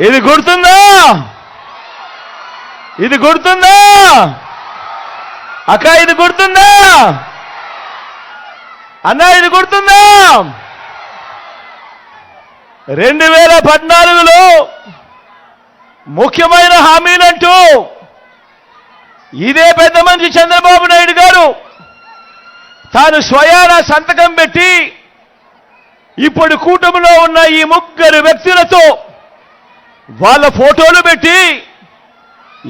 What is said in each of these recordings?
ఇది గుర్తుందా? ఇది గుర్తుందా అక్క? ఇది గుర్తుందా అన్నా? ఇది గుర్తుందా? 2014లో ముఖ్యమైన హామీలంటూ ఇదే పెద్ద మనిషి చంద్రబాబు నాయుడు గారు తాను స్వయాన సంతకం పెట్టి ఇప్పుడు కూటమిలో ఉన్న ఈ ముగ్గురు వ్యక్తులతో వాళ్ళ ఫోటోలు పెట్టి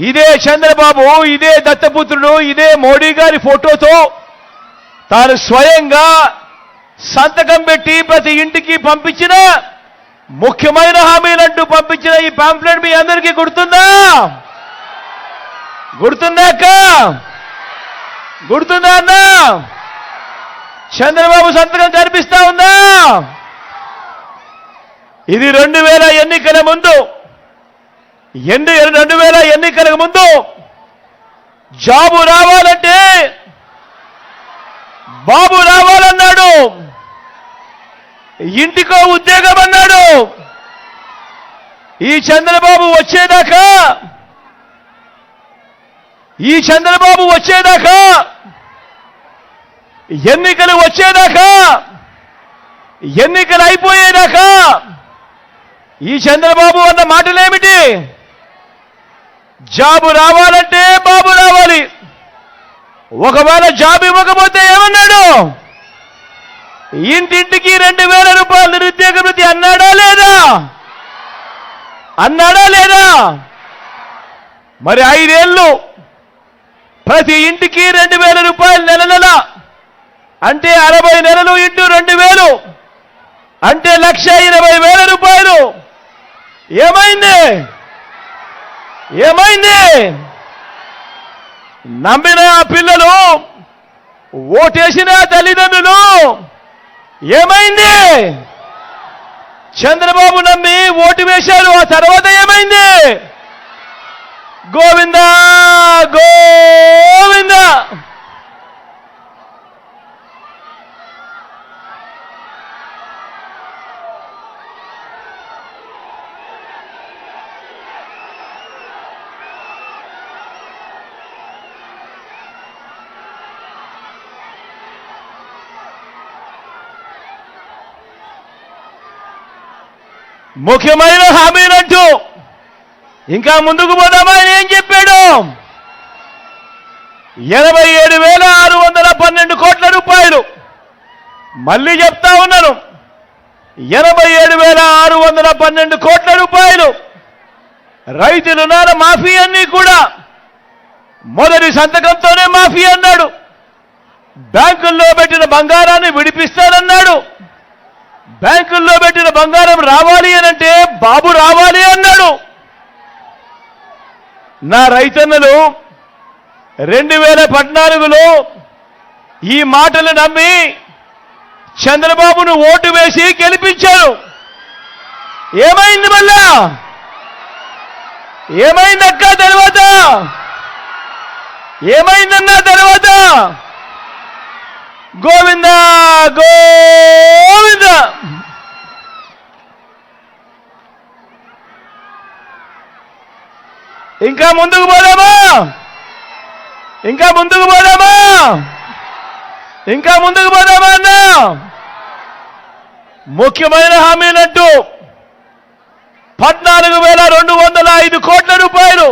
ఇదే చంద్రబాబు, ఇదే దత్తపుత్రుడు, ఇదే మోడీ గారి ఫోటోతో తాను స్వయంగా సంతకం పెట్టి ప్రతి ఇంటికి పంపించిన ముఖ్యమైన హామీలంటూ పంపించిన ఈ పాంప్లెట్ మీ అందరికీ గుర్తుందా? గుర్తుందా అక్క? గుర్తుందా అన్న? చంద్రబాబు సంతకం కనిపిస్తా ఉందా? ఇది 2000 ఎన్నికల ముందు, 2000 ఎన్నికలకు ముందు జాబు రావాలంటే బాబు రావాలన్నాడు, ఇంటికో ఉద్యోగం అన్నాడు. ఈ చంద్రబాబు వచ్చేదాకా ఎన్నికలు వచ్చేదాకా, ఎన్నికలు అయిపోయేదాకా ఈ చంద్రబాబు అన్న మాటలేమిటి? జాబు రావాలంటే బాబు రావాలి. ఒకవేళ జాబు ఇవ్వకపోతే ఏమన్నాడు? ఇంటింటికి 2000 రూపాయలు నిరుద్యోగ వృత్తి అన్నాడా లేదా? అన్నాడా లేదా? మరి 5 ఏళ్ళు ప్రతి ఇంటికి 2000 రూపాయలు నెల నెల అంటే 60 నెలలు ఇంటూ 2000 అంటే 1,20,000 రూపాయలు. ఏమైంది? ఏమైంది? నమ్మిన పిల్లలు, ఓటేసిన తల్లిదండ్రులు ఏమైంది? చంద్రబాబు నమ్మి ఓటు వేశారు. ఆ తర్వాత ఏమైంది? గోవిందా గోవిందా. ముఖ్యమైన హామీలంటూ ఇంకా ముందుకు పోదామా? ఆయన ఏం చెప్పాడు? 87,612 కోట్ల రూపాయలు. మళ్ళీ చెప్తా ఉన్నాను, 87,612 కోట్ల రూపాయలు రైతు రుణాల మాఫీ అన్నీ కూడా మొదటి సంతకంతోనే మాఫీ అన్నాడు. బ్యాంకుల్లో పెట్టిన బంగారాన్ని విడిపిస్తానన్నాడు. బ్యాంకుల్లో పెట్టిన బంగారం రావాలి అనంటే బాబు రావాలి అన్నాడు. నా రైతన్నలు 2014లో ఈ మాటలు నమ్మి చంద్రబాబును ఓటు వేసి గెలిపించారు. ఏమైంది మళ్ళా? ఏమైందక్క తర్వాత? ఏమైందన్నా తర్వాత? గోవిందా గోవిందా. ఇంకా ముందుకు పోదామా? ఇంకా ముందుకు పోదామా? ఇంకా ముందుకు పోదామా అన్న? ముఖ్యమైన హామీలంటూ 14,205 కోట్ల రూపాయలు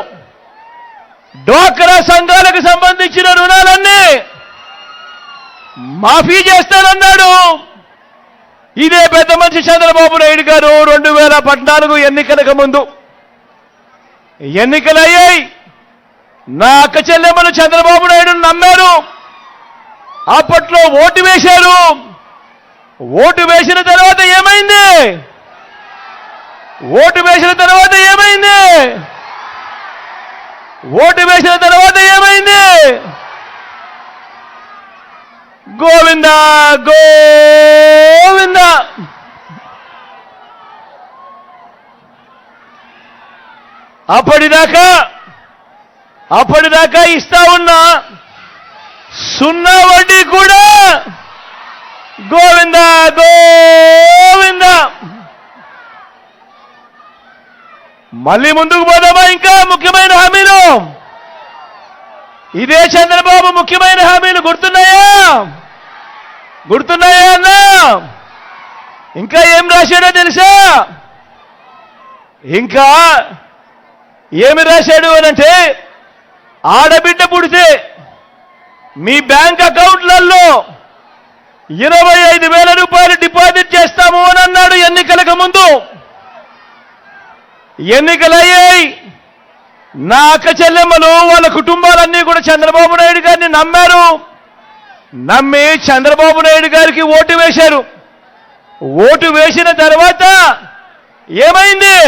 డ్వాక్రా సంఘాలకు సంబంధించిన రుణాలన్నీ మాఫీ చేస్తానన్నాడు. ఇదే పెద్ద మనిషి చంద్రబాబు నాయుడు గారు 2014 ఎన్నికలకు ముందు. ఎన్నికలయ్యాయి. నా అక్క చెల్లెమ్మలు చంద్రబాబు నాయుడు నమ్మారు. అప్పట్లో ఓటు వేశారు. ఓటు వేసిన తర్వాత ఏమైంది? ఓటు వేసిన తర్వాత ఏమైంది? ఓటు వేసిన తర్వాత ఏమైంది? గోవిందా గోవిందా. అప్పటిదాకా ఇస్తా ఉన్నా సున్నా వడ్డీ కూడా గోవిందా గోవిందా. మళ్ళీ ముందుకు పోదామా? ఇంకా ముఖ్యమైన హామీలు ఇదే చంద్రబాబు ముఖ్యమైన హామీలు గుర్తున్నాయా? గుర్తున్నాయా అన్నా? ఇంకా ఏం రాశాడో తెలుసా? ఇంకా ఏమి రాశాడు అనంటే, ఆడబిడ్డ పుడితే మీ బ్యాంక్ అకౌంట్లలో 25,000 రూపాయలు డిపాజిట్ చేస్తాము అని అన్నాడు ఎన్నికలకు ముందు. ఎన్నికలయ్యాయి. నా అక్క చెల్లెమ్మలు వాళ్ళ కుటుంబాలన్నీ కూడా చంద్రబాబు నాయుడు గారిని నమ్మారు. నమ్మి చంద్రబాబు నాయుడు గారికి ఓటు వేశారు. ఓటు వేసిన తర్వాత ఏమైంది?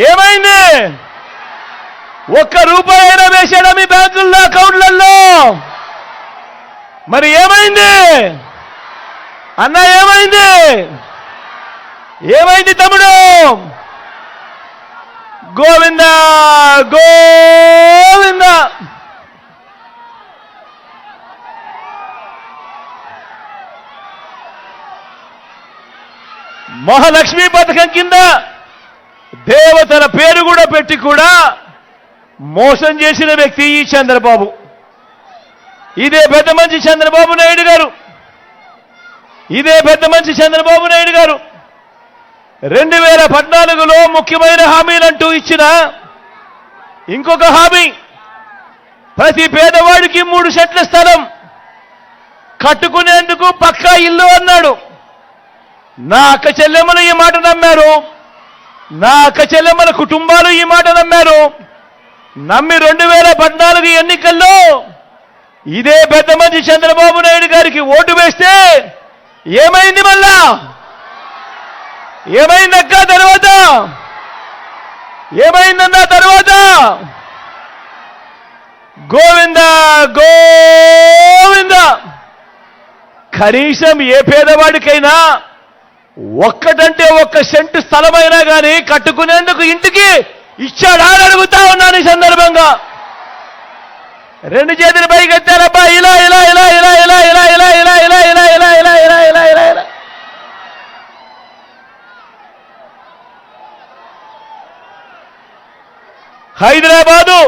ఏమైంది? ₹1 అయినా వేశాడా మీ బ్యాంకుల్లో అకౌంట్లలో? మరి ఏమైంది అన్నా? ఏమైంది? ఏమైంది తమ్ముడు? గోవింద గోవింద. మహాలక్ష్మి పథకం కింద దేవతల పేరు కూడా పెట్టి కూడా మోసం చేసిన వ్యక్తి ఈ చంద్రబాబు. ఇదే పెద్ద మంచి చంద్రబాబు నాయుడు గారు. ఇదే పెద్ద మంచి చంద్రబాబు నాయుడు గారు 2014లో ముఖ్యమైన హామీలంటూ ఇచ్చిన ఇంకొక హామీ, ప్రతి పేదవాడికి 3 సెంట్ల స్థలం కట్టుకునేందుకు పక్కా ఇల్లు అన్నాడు. నా అక్క చెల్లెమ్మలు ఈ మాట నమ్మారు. నా అక్క చెల్లెమ్మల కుటుంబాలు ఈ మాట నమ్మారు. నమ్మి 2014 ఎన్నికల్లో ఇదే పెద్ద మంచి చంద్రబాబు నాయుడు గారికి ఓటు వేస్తే ఏమైంది? మళ్ళా ఏమైందక్క తర్వాత? ఏమైందన్న తర్వాత? గోవింద గోవింద. కనీసం ఏ పేదవాడికైనా ఒక్కటంటే 1 సెంటు స్థలమైనా కానీ కట్టుకునేందుకు ఇంటికి ఇచ్చాడా అని అడుగుతా ఉన్నాను ఈ సందర్భంగా. 2 చేతులు పైకి ఎత్తారబ్బా. ఇలా ఇలా ఇలా ఇలా ఇలా ఇలా ఇలా ఇలా ఇలా ఇలా ఇలా ఇలా ఇలా ఇలా ఇలా ఇలా. హైదరాబాదు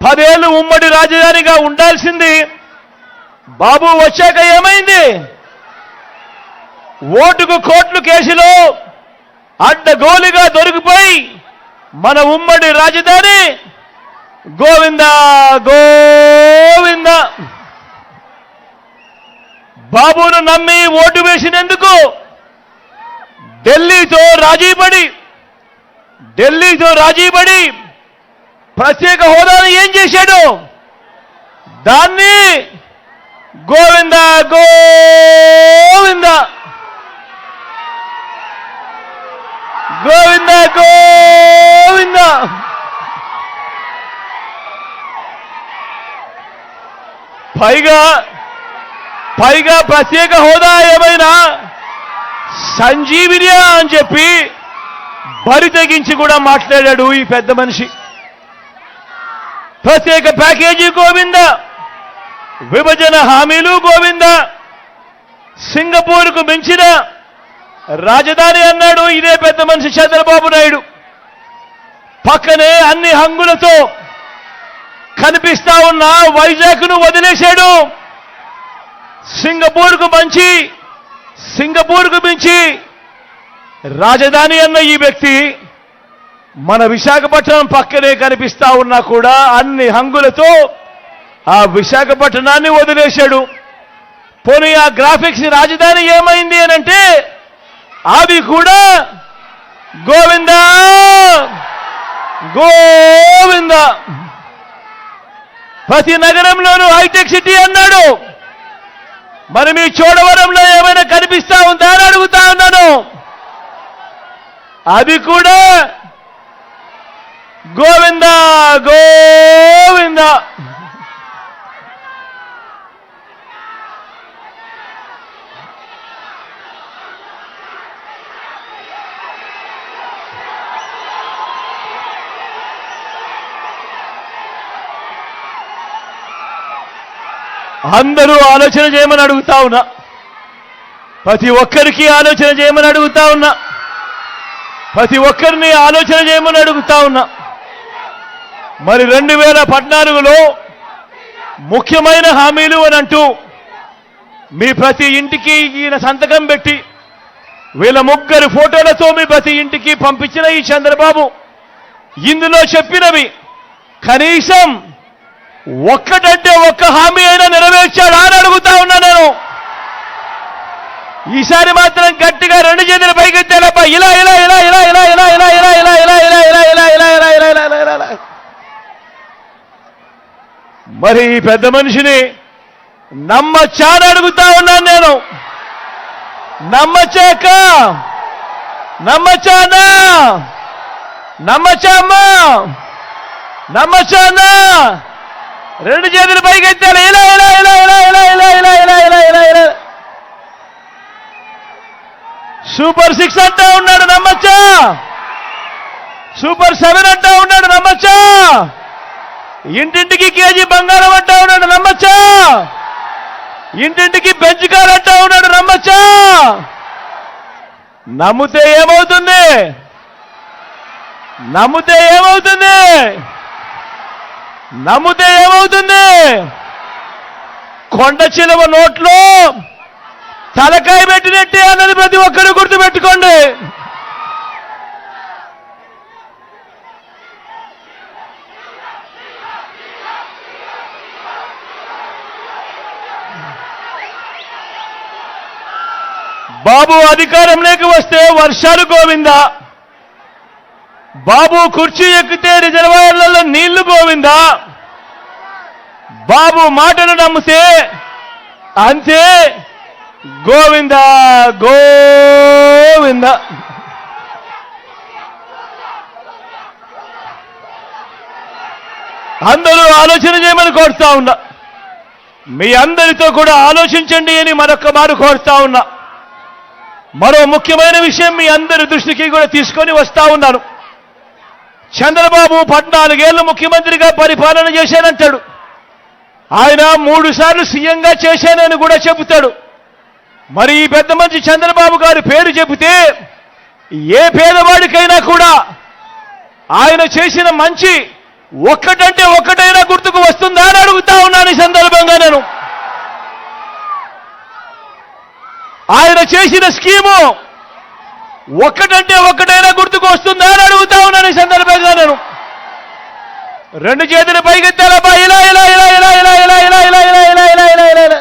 10 ఏళ్ళు ఉమ్మడి రాజధానిగా ఉండాల్సింది బాబు వచ్చాక ఏమైంది? ఓటుకు కోట్లు కేసులో అడ్డగోలుగా దొరికిపోయి మన ఉమ్మడి రాజధాని గోవింద గోవింద. బాబును నమ్మి ఓటు వేసినందుకు ఢిల్లీతో రాజీపడి ప్రత్యేక హోదాను ఏం చేశాడు? దాన్ని గోవింద గోవింద గోవింద గోవింద. పైగా ప్రత్యేక హోదా ఏమైనా సంజీవినియా అని చెప్పి బరి తెగించి కూడా మాట్లాడాడు ఈ పెద్ద మనిషి. ప్రత్యేక ప్యాకేజీ గోవింద, విభజన హామీలు గోవింద, సింగపూర్కు మించిన రాజధాని అన్నాడు ఇదే పెద్ద మనిషి చంద్రబాబు నాయుడు. పక్కనే అన్ని హంగులతో కనిపిస్తా ఉన్న వైజాగ్ను వదిలేశాడు. సింగపూర్కు మించి రాజధాని అన్న ఈ వ్యక్తి మన విశాఖపట్నం పక్కనే కనిపిస్తా ఉన్నా కూడా అన్ని హంగులతో ఆ విశాఖపట్నాన్ని వదిలేశాడు. పోనీ ఆ గ్రాఫిక్స్ రాజధాని ఏమైంది అనంటే అవి కూడా గోవింద గోవింద. ప్రతి నగరంలోనూ హైటెక్ సిటీ అన్నాడు. మరి మీ చోడవరంలో ఏమైనా కనిపిస్తా ఉందా అని అడుగుతా ఉన్నాను. అది కూడా గోవింద గోవింద. అందరూ ఆలోచన చేయమని అడుగుతా ఉన్నా. ప్రతి ఒక్కరికి ఆలోచన చేయమని అడుగుతా ఉన్నా. ప్రతి ఒక్కరిని ఆలోచన చేయమని అడుగుతా ఉన్నా. మరి 2014లో ముఖ్యమైన హామీలు అని అంటూ మీ ప్రతి ఇంటికి ఈయన సంతకం పెట్టి వీళ్ళ ముగ్గురు ఫోటోలతో మీ ప్రతి ఇంటికి పంపించిన ఈ చంద్రబాబు ఇందులో చెప్పినవి కనీసం ఒక్కటంటే ఒక్క హామీ అయినా నెరవేర్చాడా అని అడుగుతా ఉన్నా నేను. ఈసారి మాత్రం గట్టిగా 2 చేతులు పైకెత్తాలప్ప. ఇలా ఇలా ఇలా ఇలా ఇలా ఇలా ఇలా ఇలా ఇలా ఇలా ఇలా ఇలా ఇలా ఇలా ఇలా ఇలా ఇలా ఇలా ఇలా. మరి ఈ పెద్ద మనిషిని నమ్మచ్చా అని అడుగుతా ఉన్నాను నేను. నమ్మచ్చాక నమ్మచ్చానా నమ్మచ్చామ్మా నమ్మచ్చానా 2 చేతులు పైకెత్తాలి. ఇలా ఇలా ఇలా ఇలా ఇలా ఇలా ఇలా ఇలా ఇలా ఇలా ఇలా. సూపర్ 6 అంటా ఉన్నాడు నమ్మచ్చా. సూపర్ 7 అంటా ఉన్నాడు నమ్మచ్చా. ఇంటింటికి కేజీ బంగారం అంటా ఉన్నాడు నమ్మచ్చా. ఇంటింటికి బెంచ్ కార్ అంటా ఉన్నాడు నమ్మచ్చా. నమ్మితే ఏమవుతుంది? నమ్మితే ఏమవుతుంది? నమ్మితే ఏమవుతుంది? కొండ చిలువ నోట్లో తలకాయ పెట్టినట్టే అన్నది ప్రతి ఒక్కరు గుర్తుపెట్టుకోండి. బాబు అధికారంలోకి వస్తే వర్షాలు గోవిందా, బాబు కుర్చీ ఎక్కితే రిజర్వాయర్లలో నీళ్లు గోవిందా, బాబు మాటను నమ్మితే అంతే గోవిందా గోవిందా. అందరూ ఆలోచన చేయమని కోరుతా ఉన్నా. మీ అందరితో కూడా ఆలోచించండి అని మరొక మారు కోరుతా ఉన్నా. మరో ముఖ్యమైన విషయం మీ అందరి దృష్టికి కూడా తీసుకొని వస్తా ఉన్నాను. చంద్రబాబు 14 ఏళ్లు ముఖ్యమంత్రిగా పరిపాలన చేశానంటాడు. ఆయన 3 సార్లు సీఎంగా చేశానని కూడా చెబుతాడు. మరి ఈ పెద్ద మనిషి చంద్రబాబు గారి పేరు చెబితే ఏ పేదవాడికైనా కూడా ఆయన చేసిన మంచి ఒక్కటంటే ఒక్కటైనా గుర్తుకు వస్తుందా అని అడుగుతా ఉన్నాను ఈ సందర్భంగా నేను. ఆయన చేసిన స్కీము ఒక్కటంటే ఒక్కటైనా గుర్తుకు వస్తుందా అని అడుగుతా ఉన్నాను ఈ సందర్భంగా నేను. 2 చేతులు పైకెత్తాలబ్బా. ఇలా ఇలా ఇలా ఇలా ఇలా ఇలా ఇలా ఇలా ఇలా ఇలా ఇలా ఇలా ఇలా ఇలా.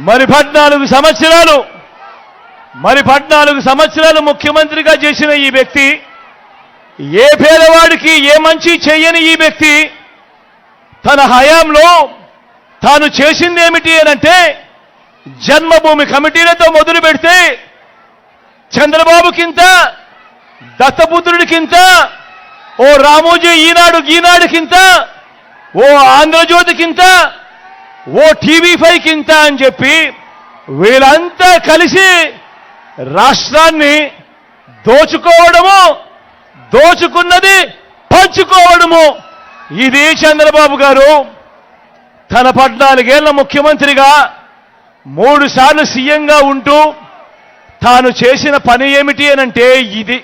మరి 14 సంవత్సరాలు ముఖ్యమంత్రిగా చేసిన ఈ వ్యక్తి, ఏ పేదవాడికి ఏ మంచి చేయని ఈ వ్యక్తి తన హయాంలో తాను చేసింది ఏమిటి అనంటే, జన్మభూమి కమిటీలతో మొదలు పెడితే చంద్రబాబుకింత, దత్తపుత్రుడికింత, ఓ రామోజీ ఈనాడుకింత, ఓ ఆంధ్రజ్యోతికింత, ఓ TV5కింత అని చెప్పి వీళ్ళంతా కలిసి రాష్ట్రాన్ని దోచుకోవడము, దోచుకున్నది పంచుకోవడము. ఇది చంద్రబాబు గారు తన 14 ఏళ్ల ముఖ్యమంత్రిగా 3 సార్లు సీఎంగా ఉంటూ తాను చేసిన పని ఏమిటి అనంటే ఇది.